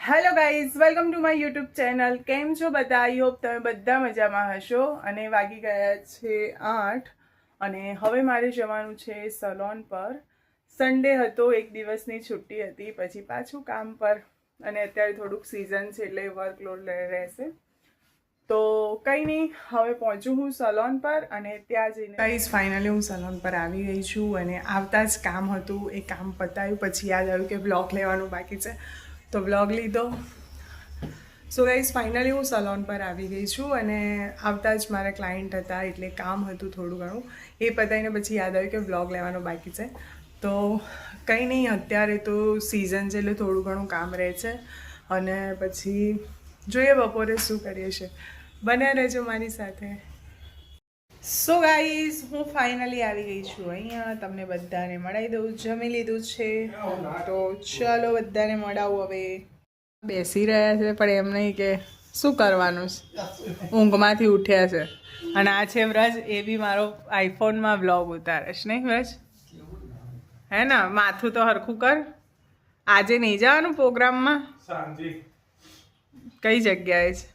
Hello guys, welcome to my YouTube channel. કેમ છો બધા? આઈ હોપ તમે બધા મજામાં હશો. અને વાગી ગયા છે 8 અને હવે મારે જવાનું છે સલોન પર. સન્ડે હતો, એક દિવસની છુટ્ટી હતી, પછી પાછું કામ પર. અને અત્યારે થોડુંક સિઝન છે એટલે વર્કલોડ રહેશે. તો કંઈ નહીં, હવે પહોંચું હું સલોન પર અને ત્યાં જઈને ગાઈઝ ફાઇનલી હું સલોન પર આવી ગઈ છું. અને આવતા જ કામ હતું, એ કામ પતાવ્યું પછી યાદ આવ્યું કે બ્લોગ લેવાનું બાકી છે, તો બ્લોગ લીધો. સો ગાઈઝ ફાઇનલી હું સલોન પર આવી ગઈ છું અને આવતા જ મારા ક્લાયન્ટ હતા એટલે કામ હતું થોડું ઘણું, એ પતાવીને પછી યાદ આવ્યું કે બ્લોગ લેવાનો બાકી છે. તો કંઈ નહીં, અત્યારે તો સિઝન છે એટલે થોડું ઘણું કામ રહે છે અને પછી જોઈએ બપોરે શું કરીએ છીએ. બન્યા રહેજો મારી સાથે. સો ગાઈઝ હું ફાઇનલી આવી ગઈ છું અહીંયા. તમને બધાને મળાવી દઉં. જમી લીધું છે તો ચાલો બધાને મળાવું. હવે બેસી રહ્યા છે પણ એમ નહીં કે શું કરવાનું છે, ઊંઘમાંથી ઉઠ્યા છે. અને આ છે વ્રજ, એ બી મારો આઈફોનમાં બ્લોગ ઉતારે છે. નહીં વ્રજ? હે ને? માથું તો હરખું કર. આજે નહીં જવાનું પ્રોગ્રામમાં? કઈ જગ્યાએ છે?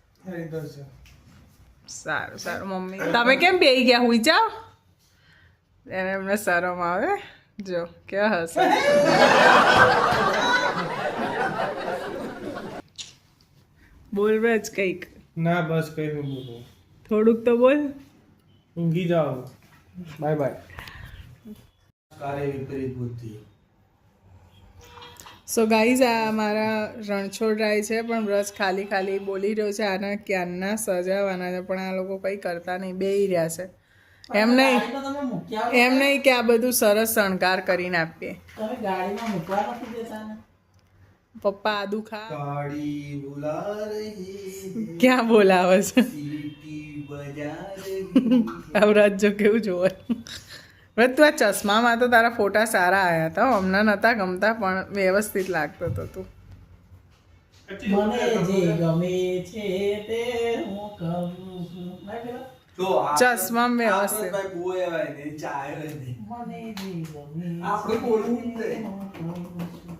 સારું સારું. મમ્મી તમે કેમ બેસી ગયા? હુઈ જાઓ. એને એમને શરમ આવે. જો કેવા હશે. બોલ વ્રજ કંઈક. ના બસ કઈ નહીં બોલું. થોડુંક તો બોલ. ઊંઘી જાઓ. Bye bye. કાર્ય વિપરીત બુદ્ધિ. સો ગાઈઝ આ મારા રણછોડરાય છે પણ વ્રજ ખાલી ખાલી બોલી રહ્યો છે. આના ક્યારના સજાવાના છે પણ આ લોકો કંઈ કરતા નહીં, બેહી રહ્યા છે. એમ નહીં કે આ બધું સરસ શણગાર કરીને આપીએ. પપ્પા આદુ ખા. ગાડી બુલા રહી, ક્યાં બોલાવે છે? સીટી બજા રહી. આ વ્રજ જો કેવું જોવે. વ્રજ તું આ ચશ્મામાં તો તારા ફોટા સારા આવ્યા હતા, હમણાં નહોતા ગમતા પણ વ્યવસ્થિત લાગતો હતો તું. મને જે ગમે છે તે હું કરું છું. તો ચશ્મા વ્યવસ્થિત. ભાઈ બોય આવે ને ચાય ને મને જે ગમે આપણે બોલવું જ નહીં. હું કરું છું.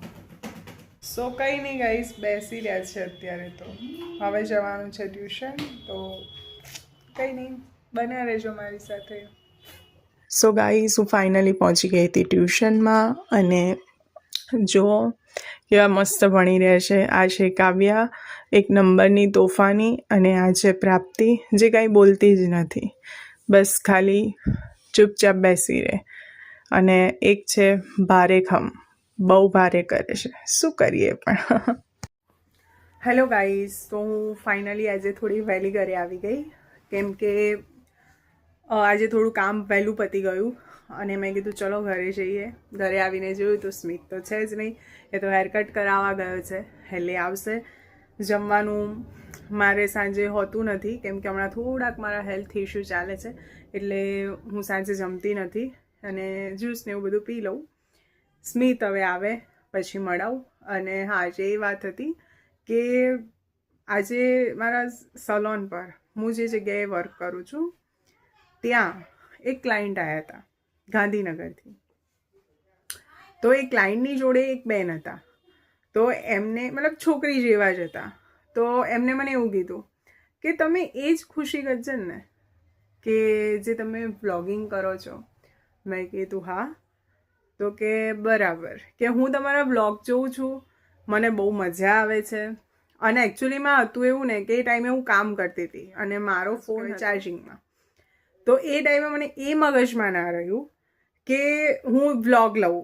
સો કંઈ નહીં ગાઈસ, બેસી રહ્યા છે અત્યારે. તો હવે જવાનું છે ટ્યુશન, તો કંઈ નહીં, બન્યા રહેજો મારી સાથે. સો ગાઈસ હું ફાઇનલી પહોંચી ગઈ હતી ટ્યુશનમાં અને જો કેવા મસ્ત ભણી રહ્યા છે. આ છે કાવ્યા, એક નંબરની તોફાની, અને આ છે પ્રાપ્તિ, જે કાંઈ બોલતી જ નથી, બસ ખાલી ચૂપચાપ બેસી રહે. અને એક છે ભારેખમ, બહુ ભારે કરે છે, શું કરીએ પણ. હેલો ગાઈઝ, તો હું ફાઇનલી આજે થોડી વહેલી ઘરે આવી ગઈ કેમ કે આજે થોડું કામ વહેલું પતી ગયું અને મેં કીધું ચલો ઘરે જઈએ. ઘરે આવીને જોયું તો સ્મિત તો છે જ નહીં, એ તો હેરકટ કરાવવા ગયો છે, એટલે આવશે. જમવાનું મારે સાંજે હોતું નથી કેમ કે હમણાં થોડાક મારા હેલ્થ ઇશ્યુ ચાલે છે એટલે હું સાંજે જમતી નથી અને જ્યુસ ને એવું બધું પી લઉં. સ્મિત હવે આવે પછી મળાવું. અને હા, આજે એ વાત હતી કે આજે મારા સલોન પર હું જે જગ્યાએ વર્ક કરું છું ત્યાં એક ક્લાયન્ટ આવ્યા હતા ગાંધીનગરથી. તો એ ક્લાયન્ટની જોડે એક બેન હતા, તો એમને મતલબ છોકરી જેવા જ હતા. તો એમને મને એવું કીધું કે તમે એ જ ખુશી ગજ્જન ને કે જે તમે વ્લોગિંગ કરો છો. મેં કીધું હા. તો કે બરાબર, કે હું તમારા વ્લોગ જોઉં છું, મને બહુ મજા આવે છે. અને એકચ્યુઅલીમાં હતું એવું ને કે એ ટાઈમે હું કામ કરતી હતી અને મારો ફોન ચાર્જિંગમાં, તો એ ટાઈમે મને એ મગજમાં ના રહ્યું કે હું વ્લોગ લઉં.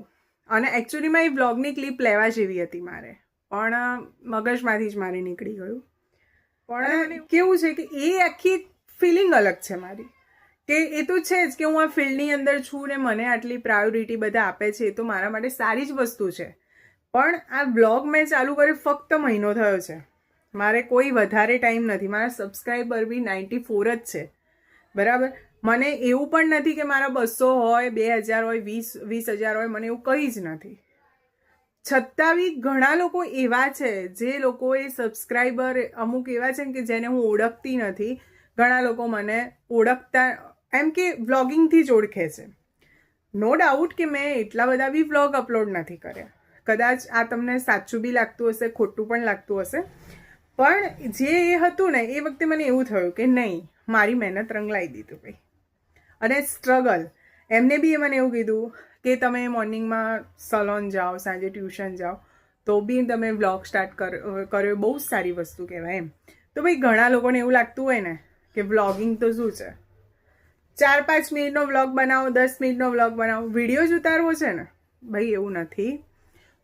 અને એકચ્યુઅલીમાં એ વ્લોગની ક્લિપ લેવા જેવી હતી મારે, પણ મગજમાંથી જ મારે નીકળી ગયું. પણ કેવું છે કે એ આખી ફિલિંગ અલગ છે મારી, કે એ તો છે જ કે હું આ ફિલ્ડની અંદર છું ને મને આટલી પ્રાયોરિટી બધા આપે છે, એ તો મારા માટે સારી જ વસ્તુ છે. પણ આ બ્લોગ મેં ચાલુ કર્યું ફક્ત મહિનો થયો છે, મારે કોઈ વધારે ટાઈમ નથી. મારા સબસ્ક્રાઈબર બી 94 જ છે, બરાબર. મને એવું પણ નથી કે મારા 200 હોય, 2000 હોય, 20,000 હોય, મને એવું કંઈ જ નથી. છતાં બી ઘણા લોકો એવા છે જે લોકોએ સબસ્ક્રાઈબર અમુક એવા છે કે જેને હું ઓળખતી નથી. ઘણા લોકો મને ઓળખતા એમ કે વ્લોગિંગથી જ ઓળખે છે. નો ડાઉટ કે મેં એટલા બધા બી વ્લોગ અપલોડ નથી કર્યા, કદાચ આ તમને સાચું બી લાગતું હશે, ખોટું પણ લાગતું હશે, પણ જે એ હતું ને એ વખતે મને એવું થયું કે નહીં, મારી મહેનત રંગ લાવી દીધું ભાઈ. અને સ્ટ્રગલ, એમને બી મને એવું કીધું કે તમે મોર્નિંગમાં સલોન જાઓ, સાંજે ટ્યુશન જાઓ, તો બી તમે વ્લોગ સ્ટાર્ટ કર્યો, બહુ જ સારી વસ્તુ કહેવાય એમ. તો ભાઈ ઘણા લોકોને એવું લાગતું હોય ને કે વ્લોગિંગ તો શું છે, 4-5 મિનિટનો વ્લોગ બનાવો, 10 મિનિટનો વ્લોગ બનાવો, વિડીયો જ ઉતારવો છે ને. ભાઈ એવું નથી.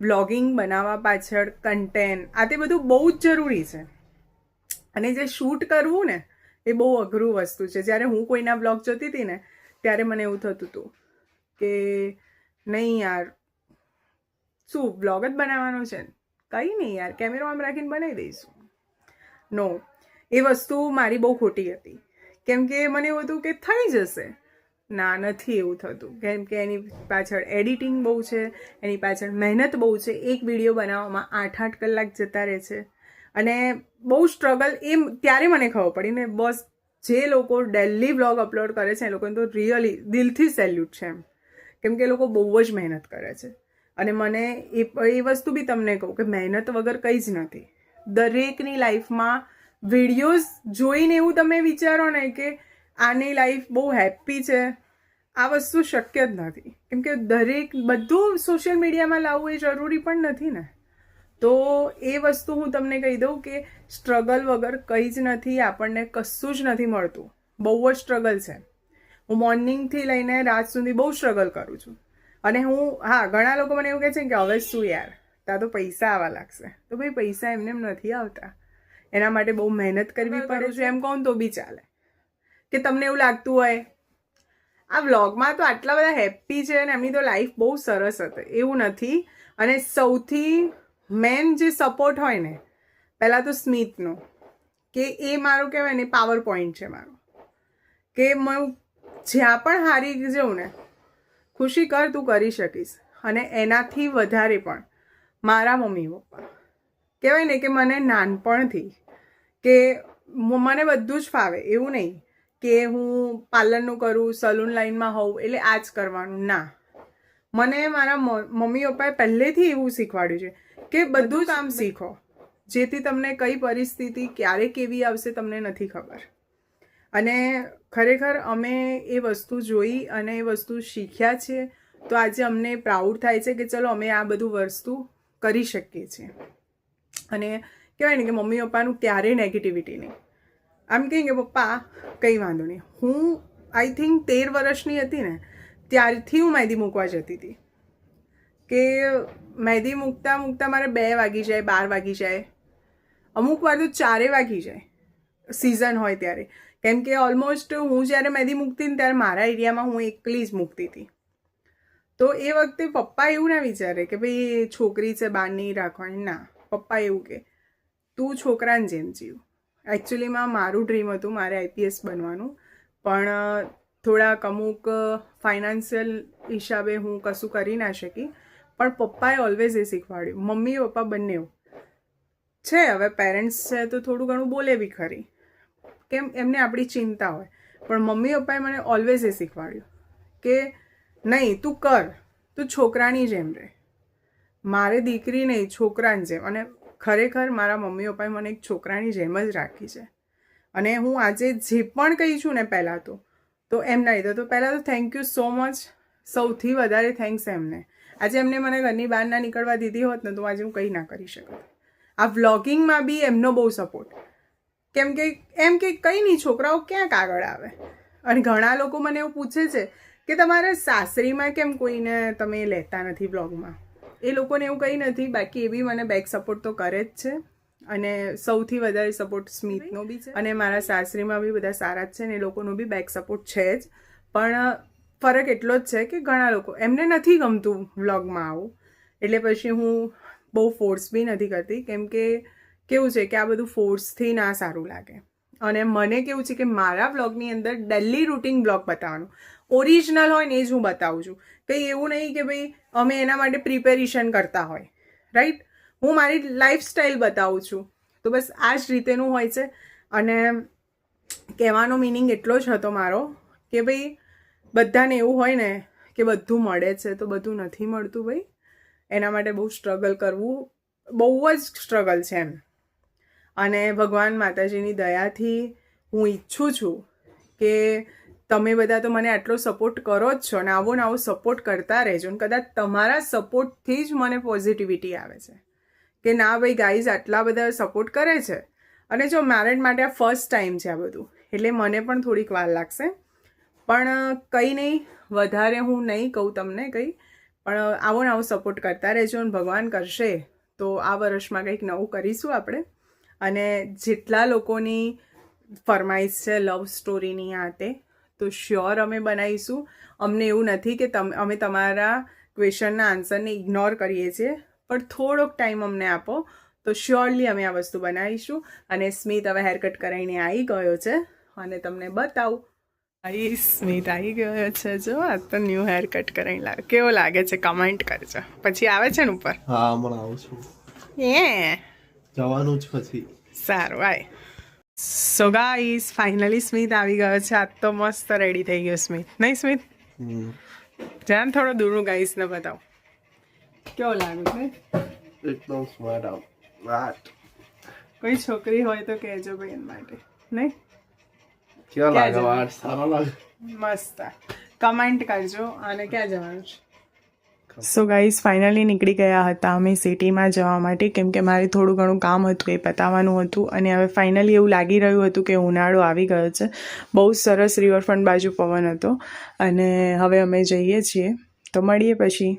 વ્લોગિંગ બનાવવા પાછળ કન્ટેન્ટ, આ તે બધું બહુ જ જરૂરી છે. અને જે શૂટ કરવું ને એ બહુ અઘરું વસ્તુ છે. જ્યારે હું કોઈના વ્લોગ જોતી હતી ને ત્યારે મને એવું થતું હતું કે નહીં યાર, શું વ્લોગ જ બનાવવાનો છે, કંઈ નહીં યાર, કેમેરો આમ રાખીને બનાવી દઈશું. નો, એ વસ્તુ મારી બહુ ખોટી હતી. કેમ કે મને એવું હતું કે થઈ જશે. ના, નથી એવું થતું. કેમ કે એની પાછળ એડિટિંગ બહુ છે, એની પાછળ મહેનત બહુ છે. એક વિડીયો બનાવવામાં 8-8 કલાક જતા રહે છે. અને બહુ સ્ટ્રગલ, એમ ત્યારે મને ખબર પડી ને. બસ જે લોકો ડેલી વ્લોગ અપલોડ કરે છે એ લોકોને તો રિયલી દિલથી સેલ્યુટ છે એમ. કેમ કે એ લોકો બહુ જ મહેનત કરે છે. અને મને એ વસ્તુ બી તમને કહું કે મહેનત વગર કંઈ જ નથી. દરેકની લાઈફમાં વિડીયોઝ જોઈને એવું તમે વિચારો ને કે આની લાઈફ બહુ હેપી છે, આ વસ્તુ શક્ય જ નથી. કેમ કે બધું સોશિયલ મીડિયામાં લાવવું એ જરૂરી પણ નથી ને. તો એ વસ્તુ હું તમને કહી દઉં કે સ્ટ્રગલ વગર કંઈ જ નથી, આપણને કશું જ નથી મળતું. બહુ જ સ્ટ્રગલ છે. હું મોર્નિંગથી લઈને રાત સુધી બહુ સ્ટ્રગલ કરું છું. અને હા, ઘણા લોકો મને એવું કહે છે કે હવે શું યાર, ત્યાં તો પૈસા આવવા લાગશે. તો ભાઈ પૈસા એમને એમ નથી આવતા, એના માટે બહુ મહેનત કરવી પડે છે. એમ કહું તો બી ચાલે. કે તમને એવું લાગતું હોય આ વ્લોગમાં તો આટલા બધા હેપી છે અને એમની તો લાઈફ બહુ સરસ હતી, એવું નથી. અને સૌથી મેન જે સપોર્ટ હોય ને, પહેલાં તો સ્મિતનો, કે એ મારો કહેવાય ને પાવર પોઈન્ટ છે મારો. કે હું જ્યાં પણ હારી જાઉં ને, ખુશી કર, તું કરી શકીશ. અને એનાથી વધારે પણ મારા મમ્મી પપ્પા કહેવાય ને કે મને નાનપણથી કે મને બધું જ ફાવે, એવું નહીં કે હું પાર્લરનું કરું, સલૂન લાઈનમાં હોઉં એટલે આ જ કરવાનું. ના, મને મારા મમ્મી પપ્પાએ પહેલેથી એવું શીખવાડ્યું છે કે બધું કામ શીખો, જેથી તમને કઈ પરિસ્થિતિ ક્યારે કેવી આવશે તમને નથી ખબર. અને ખરેખર અમે એ વસ્તુ જોઈ અને એ વસ્તુ શીખ્યા છે. તો આજે અમને પ્રાઉડ થાય છે કે ચલો અમે આ બધું વસ્તુ કરી શકીએ છીએ. અને કહેવાય ને કે મમ્મી પપ્પાનું ક્યારેય નેગેટિવિટી નહીં. આમ કહીએ કે પપ્પા કંઈ વાંધો નહીં. હું આઈ થિંક 13 વર્ષની હતી ને ત્યારથી હું મહેંદી મૂકવા જતી હતી. કે મહેંદી મૂકતા મૂકતા મારે 2 વાગી જાય, 12 વાગી જાય, અમુક વાર તો 4 વાગી જાય સિઝન હોય ત્યારે. કેમ કે ઓલમોસ્ટ હું જ્યારે મહેંદી મૂકતી ને ત્યારે મારા એરિયામાં હું એકલી જ મૂકતી હતી. તો એ વખતે પપ્પા એવું ના વિચારે કે ભાઈ છોકરી છે બહાર નહીં રાખવાની. ના, પપ્પા એવું કે તું છોકરાને જેમ જીવ. એકચ્યુઅલીમાં મારું ડ્રીમ હતું મારે IPS બનવાનું, પણ થોડાક અમુક ફાઇનાન્શિયલ હિસાબે હું કશું કરી ના શકી. પણ પપ્પાએ ઓલવેઝ એ શીખવાડ્યું. મમ્મી પપ્પા બંને છે, હવે પેરેન્ટ્સ છે તો થોડું ઘણું બોલે બી ખરી, કેમ એમને આપણી ચિંતા હોય. પણ મમ્મી પપ્પાએ મને ઓલવેઝ એ શીખવાડ્યું કે નહીં, તું કર, તું છોકરાની જેમ રહે. મારે દીકરી નહીં, છોકરાની જેમ. અને ખરેખર મારા મમ્મી પપ્પાએ મને એક છોકરાની જેમ જ રાખી છે. અને હું આજે જે પણ કહી છું ને પહેલાં તો એમના લીધે. તો પહેલાં તો થેન્ક યુ સો મચ. સૌથી વધારે થેન્ક્સ એમને. આજે એમને મને ઘરની બહાર ના નીકળવા દીધી હોત ને તો આજે હું કંઈ ના કરી શકત. આ વ્લોગિંગમાં બી એમનો બહુ સપોર્ટ. કેમ કે એમ કે કંઈ નહીં, છોકરાઓ ક્યાંક આગળ આવે. અને ઘણા લોકો મને એવું પૂછે છે કે તમારા સાસરીમાં કેમ કોઈને તમે લેતા નથી વ્લોગમાં. એ લોકોને એવું કંઈ નથી, બાકી એ બી મને બેક સપોર્ટ તો કરે જ છે. અને સૌથી વધારે સપોર્ટ સ્મિતનો બી છે. અને મારા સાસરીમાં બી બધા સારા જ છે ને એ લોકોનો બી બેક સપોર્ટ છે જ. પણ ફરક એટલો જ છે કે ઘણા લોકો એમને નથી ગમતું વ્લોગમાં આવું, એટલે પછી હું બહુ ફોર્સ બી નથી કરતી. કેમ કે કેવું છે કે આ બધું ફોર્સથી ના સારું લાગે. અને મને કેવું છે કે મારા વ્લોગની અંદર ડેલી રૂટીન વ્લોગ બતાવવાનું, ઓરિજિનલ હોય ને એ જ હું બતાવું છું. કંઈ એવું નહીં કે ભાઈ અમે એના માટે પ્રિપેરેશન કરતા હોય, રાઈટ. હું મારી લાઈફસ્ટાઈલ બતાવું છું. તો બસ આ જ રીતેનું હોય છે. અને કહેવાનો મિનિંગ એટલો જ હતો મારો કે ભાઈ બધાને એવું હોય ને કે બધું મળે છે, તો બધું નથી મળતું ભાઈ. એના માટે બહુ સ્ટ્રગલ કરવું, બહુ જ સ્ટ્રગલ છે એમ. અને ભગવાન માતાજીની દયાથી હું ઈચ્છું છું કે તમે બધા તો મને આટલો સપોર્ટ કરો જ છો, અને આવો ને આવો સપોર્ટ કરતા રહેજો. અને કદાચ તમારા સપોર્ટથી જ મને પોઝિટિવિટી આવે છે કે ના ભાઈ ગાઈઝ આટલા બધા સપોર્ટ કરે છે. અને જો મેરેજ માટે આ ફર્સ્ટ ટાઈમ છે આ બધું, એટલે મને પણ થોડીક વાર લાગશે, પણ કંઈ નહીં, વધારે હું નહીં કહું તમને કંઈ, પણ આવો ને આવો સપોર્ટ કરતા રહેજો. અને ભગવાન કરશે તો આ વર્ષમાં કંઈક નવું કરીશું આપણે. અને જેટલા લોકોની ફરમાઈશ છે લવ સ્ટોરીની આ તે, તો શ્યોર અમે બનાવીશું. અમને એવું નથી કે અમે તમારા ક્વેશ્ચનના આન્સરને ઇગ્નોર કરીએ છીએ, પણ થોડોક ટાઈમ અમને આપો તો શ્યોરલી અમે આ વસ્તુ બનાવીશું. અને સ્મિત હવે હેરકટ કરાવીને આવી ગયો છે, અને તમને બતાવું. અહીં સ્મિત આવી ગયો છે, જો આ તો ન્યૂ હેર કટ કરાવી લાગે. કેવો લાગે છે કમેન્ટ કરજો. પછી આવે છે ને ઉપર? હા, હમણાં આવું છું. જવાનું જ પછી. સારું, આય. સો ગાઈસ ફાઇનલી સ્મિત આવી ગયો છે. આજ તો મસ્ત રેડી થઈ ગયો સ્મિત, નહીં સ્મિત? જાન થોડો દૂરનું ગાઈસને બતાવો કેવો લાગે છે. એકદમ સ્માર્ટ આઉટ. કોઈ છોકરી હોય તો કહેજો ભાઈ એના માટે, નહીં? કેવા ક્યાં લાગે? જવાનું? વાળ સારા લાગે. મસ્ત. કમેન્ટ કરજો. અને ક્યાં જવાનું છે? સો ગાઈઝ ફાઇનલી નીકળી ગયા હતા અમે સિટીમાં જવા માટે, કેમ કે મારે થોડું ઘણું કામ હતું એ પતાવવાનું હતું. અને હવે ફાઇનલી એવું લાગી રહ્યું હતું કે ઉનાળો આવી ગયો છે. બહુ સરસ રિવરફ્રન્ટ બાજુ પવન હતો, અને હવે અમે જઈએ છીએ, તો મળીએ પછી.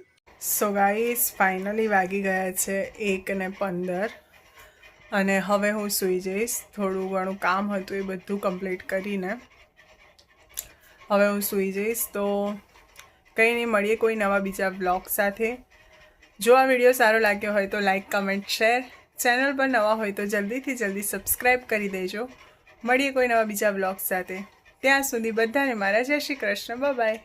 સો ગાઈઝ ફાઇનલી વાગી ગયા છે 1:15, અને હવે હું સૂઈ જઈશ. થોડું ઘણું કામ હતું એ બધું કમ્પ્લીટ કરીને હવે હું સૂઈ જઈશ. તો કંઈ નહીં, મળીએ કોઈ નવા બીજા બ્લોગ સાથે. જો આ વિડીયો સારો લાગ્યો હોય તો લાઇક, કમેન્ટ, શેર. ચેનલ પર નવા હોય તો જલ્દીથી જલ્દી સબસ્ક્રાઈબ કરી દેજો. મળીએ કોઈ નવા બીજા બ્લોગ સાથે. ત્યાં સુધી બધાને મારા જય શ્રી કૃષ્ણ. બાય.